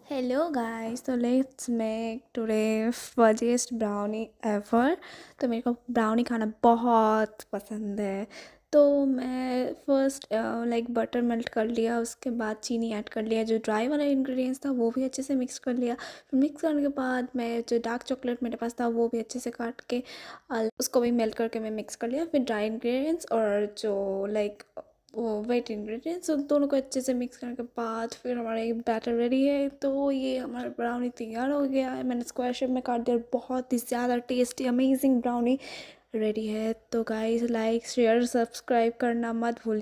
Hello guys, तो let's make today fudgiest brownie ever. तो मेरे को ब्राउनी खाना बहुत पसंद है। तो मैं फर्स्ट लाइक बटर मेल्ट कर लिया, उसके बाद चीनी ऐड कर लिया, जो ड्राई वाला इंग्रेडिएंट्स था वो भी अच्छे से मिक्स कर लिया। फिर मिक्स करने के बाद मैं जो डार्क चॉकलेट मेरे पास था वो भी अच्छे से काट के उसको भी मेल्ट करके मैं मिक्स कर लिया। फिर ड्राई इंग्रेडिएंट्स और जो लाइक वो वेट इंग्रेडिएंट्स उन दोनों को अच्छे से मिक्स करने के बाद फिर हमारा ये बैटर रेडी है। तो ये हमारा ब्राउनी तैयार हो गया है। मैंने स्क्वायर शेप में काट दिया और बहुत ही ज़्यादा टेस्टी अमेजिंग ब्राउनी रेडी है। तो गाइस, लाइक शेयर सब्सक्राइब करना मत भूलिए।